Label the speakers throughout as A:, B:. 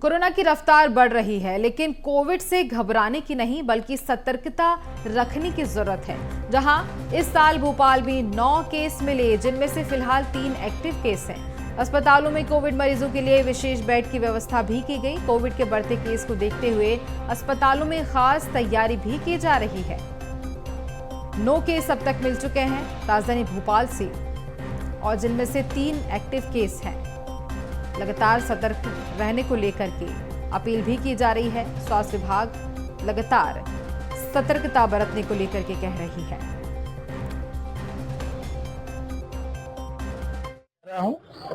A: Corona की रफ्तार बढ़ रही है, लेकिन कोविड से घबराने की नहीं बल्कि सतर्कता रखने की जरूरत है। जहां इस साल भोपाल में 9 केस मिले, जिनमें से फिलहाल 3 एक्टिव केस हैं। अस्पतालों में कोविड मरीजों के लिए विशेष बेड की व्यवस्था भी की गई। कोविड के बढ़ते केस को देखते हुए अस्पतालों में खास तैयारी भी की जा रही है। 9 केस अब तक मिल चुके हैं राजधानी भोपाल से, और जिनमें से 3 एक्टिव केस हैं। लगातार सतर्क रहने को लेकर के अपील भी की जा रही है। स्वास्थ्य विभाग लगातार सतर्कता बरतने को लेकर के कह रही है।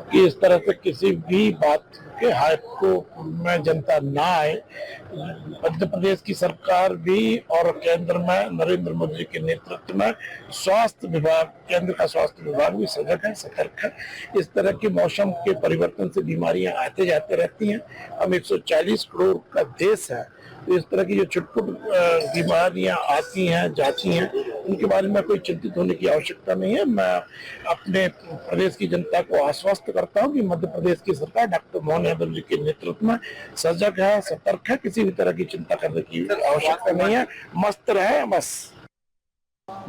B: कि इस तरह से किसी भी बात के हाइप को में जनता ना आए। मध्य प्रदेश की सरकार भी और केंद्र में नरेंद्र मोदी जी के नेतृत्व में स्वास्थ्य विभाग, केंद्र का स्वास्थ्य विभाग भी सजग है, सतर्क है। इस तरह के मौसम के परिवर्तन से बीमारियां आते जाते रहती हैं। हम 140 करोड़ का देश है, तो इस तरह की जो छुटपुट बीमारियां आती हैं जाती हैं, उनके बारे में कोई चिंतित होने की आवश्यकता नहीं है। मैं अपने प्रदेश की जनता को आश्वस्त करता हूं कि मध्य प्रदेश की सरकार डॉक्टर मोहन यादव जी के नेतृत्व में सजग है, सतर्क है। किसी भी तरह की चिंता करने की आवश्यकता नहीं है। मस्त रहे बस।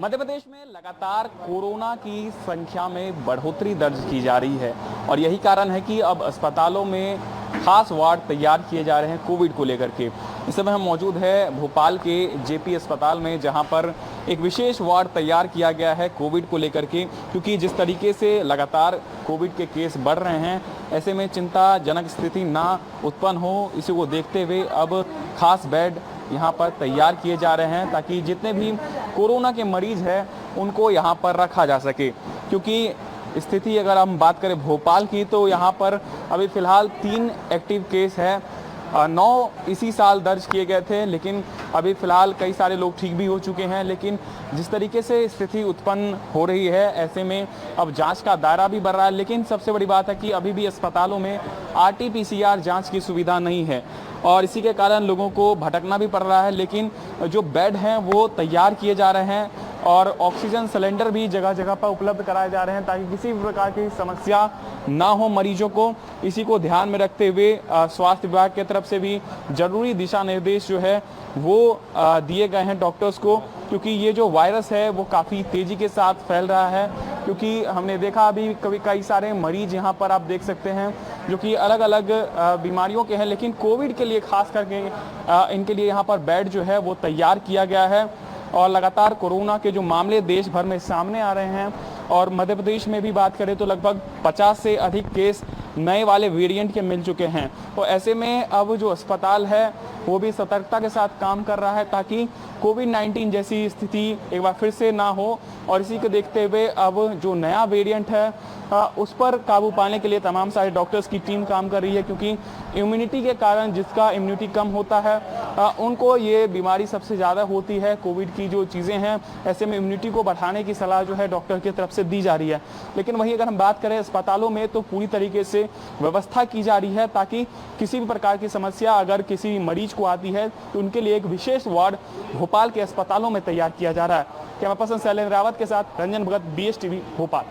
C: मध्य प्रदेश में लगातार कोरोना की संख्या में बढ़ोतरी दर्ज की जा रही है और यही कारण है कि अब अस्पतालों में खास वार्ड तैयार किए जा रहे हैं कोविड को लेकर के। इस समय हम मौजूद है भोपाल के जेपी अस्पताल में, जहां पर एक विशेष वार्ड तैयार किया गया है कोविड को लेकर के, क्योंकि जिस तरीके से लगातार कोविड के केस बढ़ रहे हैं, ऐसे में चिंताजनक स्थिति ना उत्पन्न हो, इसी को देखते हुए अब खास बेड यहाँ पर तैयार किए जा रहे हैं ताकि जितने भी कोरोना के मरीज हैं उनको यहाँ पर रखा जा सके। क्योंकि स्थिति अगर हम बात करें भोपाल की, तो यहाँ पर अभी फिलहाल 3 एक्टिव केस है। 9 इसी साल दर्ज किए गए थे, लेकिन अभी फिलहाल कई सारे लोग ठीक भी हो चुके हैं। लेकिन जिस तरीके से स्थिति उत्पन्न हो रही है, ऐसे में अब जांच का दायरा भी बढ़ रहा है। लेकिन सबसे बड़ी बात है कि अभी भी अस्पतालों में RT-PCR जांच की सुविधा नहीं है और इसी के कारण लोगों को भटकना भी पड़ रहा है। लेकिन जो बेड हैं वो तैयार किए जा रहे हैं और ऑक्सीजन सिलेंडर भी जगह जगह पर उपलब्ध कराए जा रहे हैं ताकि किसी भी प्रकार की समस्या ना हो मरीजों को। इसी को ध्यान में रखते हुए स्वास्थ्य विभाग की तरफ से भी जरूरी दिशा निर्देश जो है वो दिए गए हैं डॉक्टर्स को, क्योंकि ये जो वायरस है वो काफ़ी तेज़ी के साथ फैल रहा है। क्योंकि हमने देखा अभी कई सारे मरीज यहाँ पर आप देख सकते हैं जो कि अलग अलग बीमारियों के हैं, लेकिन कोविड के लिए खास करके इनके लिए यहाँ पर बेड जो है वो तैयार किया गया है। और लगातार कोरोना के जो मामले देश भर में सामने आ रहे हैं और मध्य प्रदेश में भी बात करें तो लगभग 50 से अधिक केस नए वाले वेरिएंट के मिल चुके हैं। तो ऐसे में अब जो अस्पताल है वो भी सतर्कता के साथ काम कर रहा है ताकि कोविड-19 जैसी स्थिति एक बार फिर से ना हो। और इसी को देखते हुए अब जो नया वेरिएंट है उस पर काबू पाने के लिए तमाम सारे डॉक्टर्स की टीम काम कर रही है, क्योंकि इम्यूनिटी के कारण जिसका इम्यूनिटी कम होता है उनको ये बीमारी सबसे ज़्यादा होती है। कोविड की जो चीज़ें हैं, ऐसे में इम्यूनिटी को बढ़ाने की सलाह जो है डॉक्टर की तरफ से दी जा रही है। लेकिन वहीं अगर हम बात करें अस्पतालों में, तो पूरी तरीके से व्यवस्था की जा रही है ताकि किसी भी प्रकार की समस्या अगर किसी मरीज को आती है तो उनके लिए एक विशेष वार्ड भोपाल के अस्पतालों में तैयार किया जा रहा है। कैमरा पर्सन शैलेंद्र रावत के साथ रंजन भगत, BSTV भोपाल।